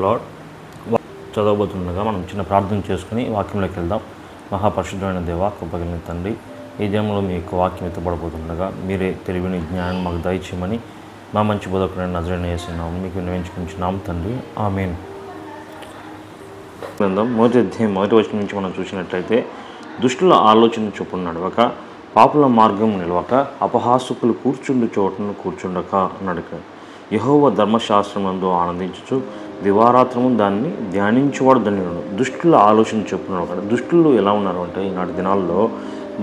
Lord చదవబోతుండగా మనం చిన్న ప్రార్థన చేసుకుని వాక్యంలోకి వెళ్దాం. మహాపరిశుద్ధమైన దేవ, కృపగలిగిన తండ్రి, ఈ దినంలో మీ యొక్క వాక్యం ఎత్తబడబోతుండగా మీరే తెలివిని జ్ఞానం మాకు దయచేయమని మా మంచి బోధకుడైన నజరేయుడైన యేసునామమున మీకు విన్నవించుకుంటున్నాం తండ్రి, ఆమేన్. మొదటి వచనం నుంచి మనం చూసినట్లయితే, దుష్టుల ఆలోచన చొప్పున నడవక, పాపుల మార్గం నిలవక, అపహాసకులు కూర్చుండు చోటను కూర్చుండక అన్నాడు. యెహోవా ధర్మశాస్త్రమందు ఆనందించుచు దివారాత్రము దాన్ని ధ్యానించువాడు ధన్యుడు. దుష్టుల ఆలోచన చొప్పున దుష్టులు ఎలా ఉన్నారు అంటే, ఈనాటి దినాల్లో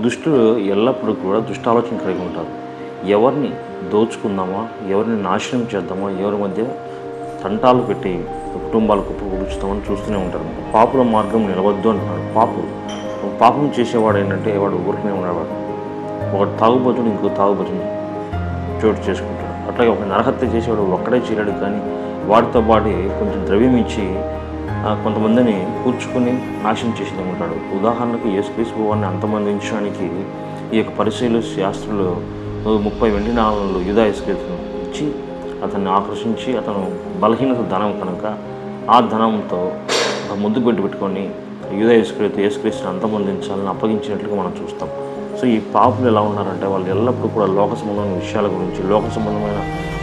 దుష్టులు ఎల్లప్పుడూ కూడా దుష్ట ఆలోచన కలిగి ఉంటారు. ఎవరిని దోచుకుందామా, ఎవరిని నాశనం చేద్దామా, ఎవరి మధ్య తంటాలు పెట్టి కుటుంబాలు కుప్పకూర్చుతామని చూస్తూనే ఉంటారు. పాపుల మార్గం నిలవద్దు అంటున్నాడు. పాపం చేసేవాడు ఏంటంటే వాడు ఊరికనే ఉండేవాడు. ఒకటి తాగుబోతుడు ఇంకో తాగుబోతుని చోటు చేసుకుంటాడు. అట్లాగే ఒక నరహత్య చేసేవాడు ఒక్కడే చేయలేడు, కానీ వాడితో పాటు కొంచెం ద్రవ్యం ఇచ్చి కొంతమందిని కూర్చుకొని నాశనం చేసేది ఉంటాడు. ఉదాహరణకు యేసుక్రీస్తు వారిని అంతమందించడానికి ఈ యొక్క పరిశీలు శాస్త్రులు 30 వెండి నాణాలు యూదా ఇస్కరియోతును ఇచ్చి అతన్ని ఆకర్షించి, అతను బలహీనత ధనం కనుక ఆ ధనంతో ఒక ముద్దు పెట్టుకొని యూదా ఇస్కరియోతు యేసుక్రీస్తుని అంతమందించాలని అప్పగించినట్లుగా మనం చూస్తాం. సో ఈ పాపులు ఎలా ఉన్నారంటే, వాళ్ళు ఎల్లప్పుడూ కూడా లోక సంబంధమైన విషయాల గురించి, లోక సంబంధమైన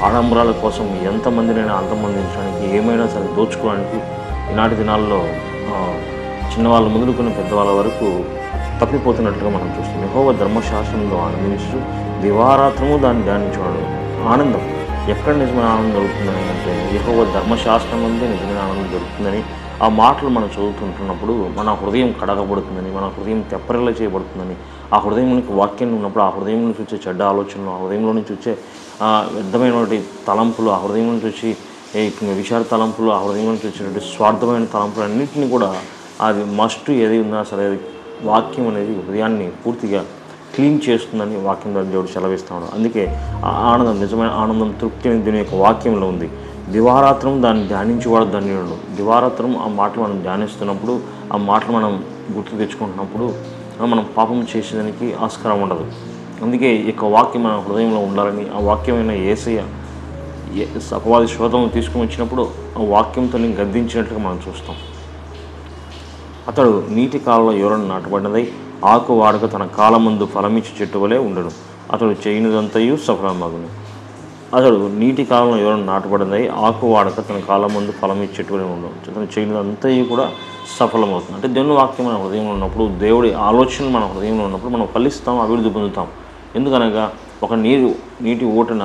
ఆడంబరాల కోసం ఎంతమందినైనా అంతమందించడానికి, ఏమైనా సరే దోచుకోవడానికి ఈనాటి దినాల్లో చిన్నవాళ్ళు మొదలుకొని పెద్దవాళ్ళ వరకు తప్పిపోతున్నట్లుగా మనం చూస్తాం. యెహోవా ధర్మశాస్త్రంలో ఆనందించు దివారాత్రము దాన్ని ధ్యానించేవాడు. ఆనందం ఎక్కడ నిజమైన ఆనందం దొరుకుతుందని అంటే, యెహోవా ధర్మశాస్త్రం నుండి నిజమైన ఆనందం దొరుకుతుందని ఆ మాటలు మనం చదువుతుంటున్నప్పుడు మన హృదయం కడగబడుతుందని, మన హృదయం తెప్పరిల్ల చేయబడుతుందని, ఆ హృదయంలోనికి వాక్యం ఉన్నప్పుడు ఆ హృదయం నుంచి వచ్చే చెడ్డ ఆలోచనలు, ఆ హృదయంలో నుంచి వచ్చే వ్యర్థమైనటువంటి తలంపులు, ఆ హృదయం నుంచి వచ్చి విషాద తలంపులు, ఆ హృదయం నుంచి వచ్చినటువంటి స్వార్థమైన తలంపులు అన్నింటినీ కూడా అది మస్ట్ ఏది ఉన్నా సరే వాక్యం అనేది హృదయాన్ని పూర్తిగా క్లీన్ చేస్తుందని వాక్యం ద్వారా దేవుడు సెలవిస్తాడు. అందుకే ఆ ఆనందం, నిజమైన ఆనందం, తృప్తి అనేది దీని యొక్క వాక్యంలో ఉంది. దివారాత్రం దాన్ని ధ్యానించేవాడు ధన్యుడు. దివారాత్రం ఆ మాటలు మనం ధ్యానిస్తున్నప్పుడు, ఆ మాటలు మనం గుర్తు తెచ్చుకుంటున్నప్పుడు మనం పాపం చేసేదానికి ఆస్కారం ఉండదు. అందుకే ఈ యొక్క వాక్యం మన హృదయంలో ఉండాలని, ఆ వాక్యమైన యేసయ్య అపవాది శోధం తీసుకుని వచ్చినప్పుడు ఆ వాక్యంతో గద్దించినట్లుగా మనం చూస్తాం. అతడు నీటి కాలంలో ఎవరన్నా నాటబడినదై ఆకు వాడక తన కాలమందు ఫలమిచ్చి చెట్టు వలె ఉండడు. అతడు చేయనిదంతయు సఫలమగును. అతడు నీటి కాలంలో ఎవరైనా నాటబడినదై ఆకు వాడక తన కాలం ముందు ఫలం ఇచ్చే చెట్టు వలె ఉండడు. అతను చేయనిదంతయు కూడా సఫలమవుతుంది. అంటే దేవుని వాక్యం మన హృదయంలో ఉన్నప్పుడు, దేవుడి ఆలోచనలు మన హృదయంలో ఉన్నప్పుడు మనం ఫలిస్తాం, అభివృద్ధి పొందుతాం. ఎందుకనగా ఒక నీటి ఓటున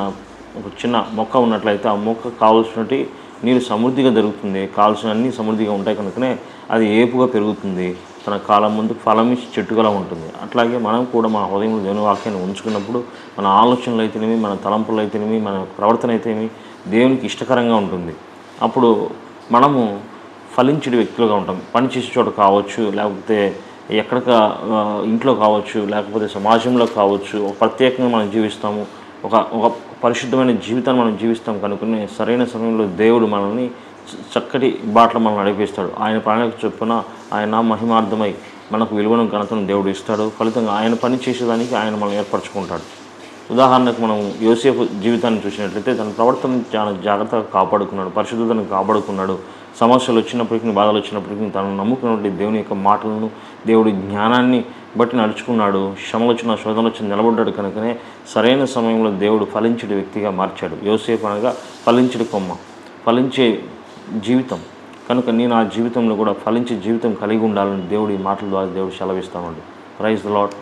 ఒక చిన్న మొక్క ఉన్నట్లయితే ఆ మొక్క కావాల్సినట్టు నీరు సమృద్ధిగా దొరుకుతుంది, కావాల్సిన అన్ని సమృద్ధిగా ఉంటాయి కనుకనే అది ఏపుగా పెరుగుతుంది, తన కాలం ముందు ఫలం ఇచ్చి చెట్టుగా ఉంటుంది. అట్లాగే మనం కూడా మన హృదయంలో దేవుని వాక్యాన్ని ఉంచుకున్నప్పుడు మన ఆలోచనలు అయితేనేమి, మన తలంపులు అయితేనేమి, మన ప్రవర్తన అయితేనేమి దేవునికి ఇష్టకరంగా ఉంటుంది. అప్పుడు మనము ఫలించే వ్యక్తులుగా ఉంటాం. పని చేసే చోట కావచ్చు, లేకపోతే ఇంట్లో కావచ్చు, లేకపోతే సమాజంలో కావచ్చు, ప్రత్యేకంగా మనం జీవిస్తాము. ఒక పరిశుద్ధమైన జీవితాన్ని మనం జీవిస్తాం కనుకనే సరైన సమయంలో దేవుడు మనల్ని చక్కటి బాటలు మనం నడిపిస్తాడు. ఆయన ప్రణాళిక చొప్పున ఆయన మహిమార్థమై మనకు విలువను, ఘనతను దేవుడు ఇస్తాడు. ఫలితంగా ఆయన పని చేసేదానికి ఆయన మనం ఏర్పరచుకుంటాడు. ఉదాహరణకు మనం యోసేపు జీవితాన్ని చూసినట్లయితే తన ప్రవర్తన చాలా జాగ్రత్తగా కాపాడుకున్నాడు, పరిశుద్ధతను కాపాడుకున్నాడు. సమస్యలు వచ్చినప్పటికీ, బాధలు వచ్చినప్పటికీ తను నమ్ముకున్నటువంటి దేవుని యొక్క మాటలను, దేవుడి జ్ఞానాన్ని బట్టి నడుచుకున్నాడు. శ్రమలు వచ్చిన, శోధనలు వచ్చిన నిలబడ్డాడు కనుకనే సరైన సమయంలో దేవుడు ఫలించే వ్యక్తిగా మార్చాడు. యోసేపు అనగా ఫలించే కొమ్మ, ఫలించే జీవితం కనుక నేను ఆ జీవితంలో కూడా ఫలించే జీవితం కలిగి ఉండాలని దేవుడి మాటల ద్వారా దేవుడు సెలవిస్తామండి. Praise the lord.